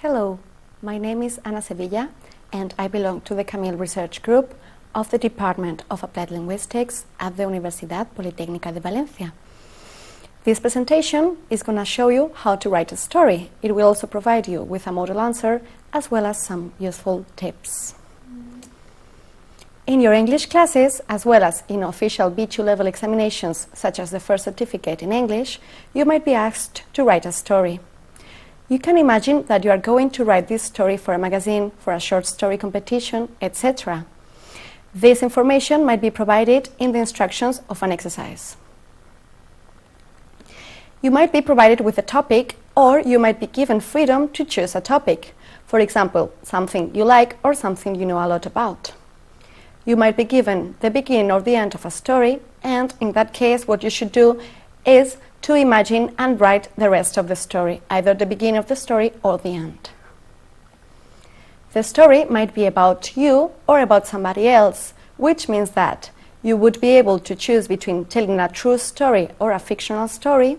Hello, my name is Ana Sevilla and I belong to the Commune Research Group of the Department of Peddling Mistakes at the Universidad Politécnica de Valencia. This presentation is going to show you how to write a story. It will also provide you with a model answer as well as some useful tips. In your English classes, as well as in official B2 level examinations, such as the first certificate in English, you might be asked to write a story. You can imagine that you are going to write this story for a magazine, for a short story competition, etc. This information might be provided in the instructions of an exercise. You might be provided with a topic, or you might be given freedom to choose a topic. For example, something you like or something you know a lot about. You might be given the beginning or the end of a story, and in that case what you should do is to imagine and write the rest of the story, either the beginning of the story or the end. The story might be about you or about somebody else, which means that you would be able to choose between telling a true story or a fictional story,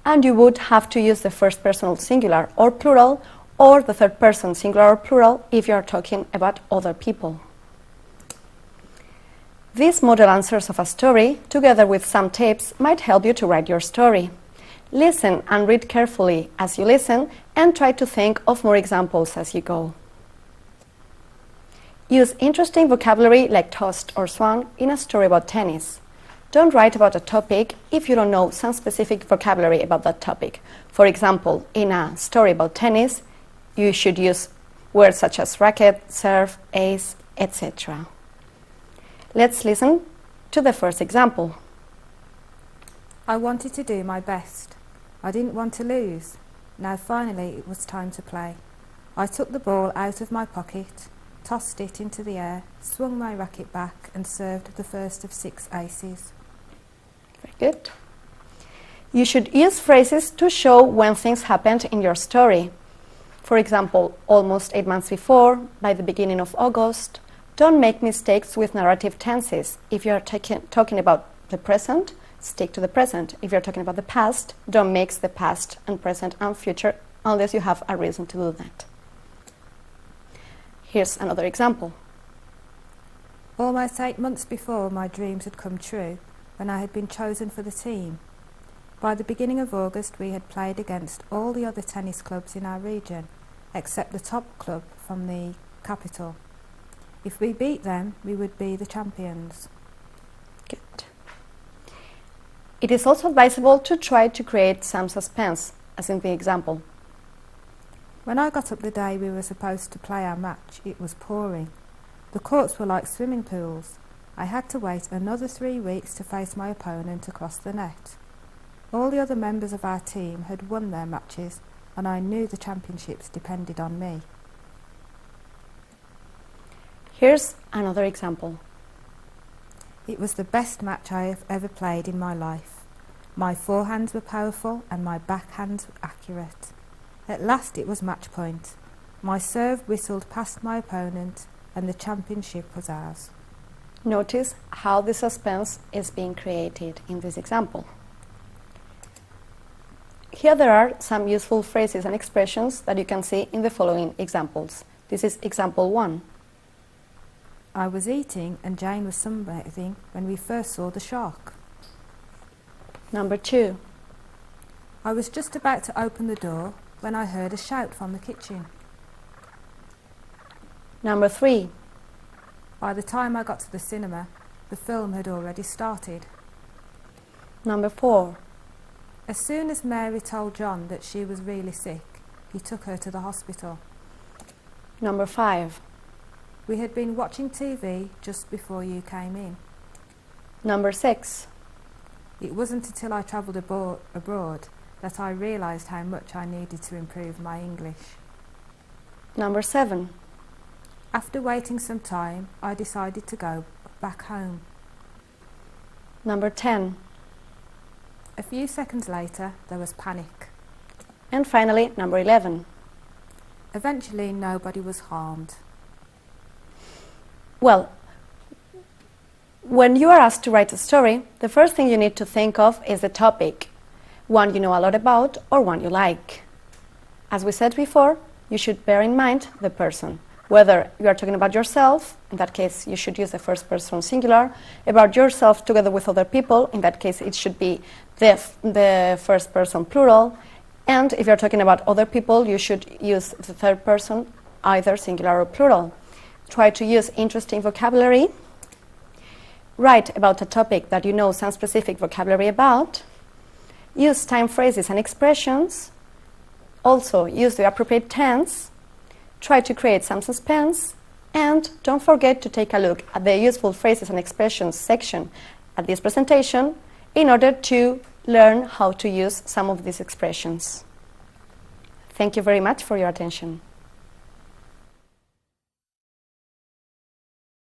and you would have to use the first person singular or plural, or the third person singular or plural if you are talking about other people. These model answers of a story, together with some tips, might help you to write your story. Listen and read carefully as you listen, and try to think of more examples as you go. Use interesting vocabulary like tossed or swung in a story about tennis. Don't write about a topic if you don't know some specific vocabulary about that topic. For example, in a story about tennis, you should use words such as racket, serve, ace, etc. Let's listen to the first example. I wanted to do my best. I didn't want to lose. Now finally it was time to play. I took the ball out of my pocket, tossed it into the air, swung my racket back and served the first of 6 aces. Very good. You should use phrases to show when things happened in your story. For example, almost 8 months before, by the beginning of August. Don't make mistakes with narrative tenses. If you're talking about the present, stick to the present. If you're talking about the past, don't mix the past and present and future unless you have a reason to do that. Here's another example. Almost 8 months before my dreams had come true, when I had been chosen for the team. By the beginning of August, we had played against all the other tennis clubs in our region, except the top club from the capital. If we beat them, we would be the champions. Good. It is also advisable to try to create some suspense, as in the example. When I got up the day we were supposed to play our match, it was pouring. The courts were like swimming pools. I had to wait another 3 weeks to face my opponent across the net. All the other members of our team had won their matches, and I knew the championships depended on me. Here's another example. It was the best match I have ever played in my life. My forehands were powerful and my backhands were accurate. At last it was match point. My serve whistled past my opponent and the championship was ours. Notice how the suspense is being created in this example. Here there are some useful phrases and expressions that you can see in the following examples. This is example 1. I was eating and Jane was sunbathing when we first saw the shark. Number 2. I was just about to open the door when I heard a shout from the kitchen. Number 3. By the time I got to the cinema, the film had already started. Number 4. As soon as Mary told John that she was really sick, he took her to the hospital. Number 5. We had been watching TV just before you came in. Number 6. It wasn't until I travelled abroad that I realised how much I needed to improve my English. Number 7. After waiting some time, I decided to go back home. Number 10. A few seconds later, there was panic. And finally, number 11. Eventually, nobody was harmed. Well, when you are asked to write a story, the first thing you need to think of is the topic. One you know a lot about or one you like. As we said before, you should bear in mind the person. Whether you are talking about yourself, in that case you should use the first person singular, about yourself together with other people, in that case it should be the first person plural, and if you're talking about other people, you should use the third person, either singular or plural. Try to use interesting vocabulary. Write about a topic that you know some specific vocabulary about. Use time phrases and expressions. Also, use the appropriate tense. Try to create some suspense. And don't forget to take a look at the useful phrases and expressions section at this presentation in order to learn how to use some of these expressions. Thank you very much for your attention.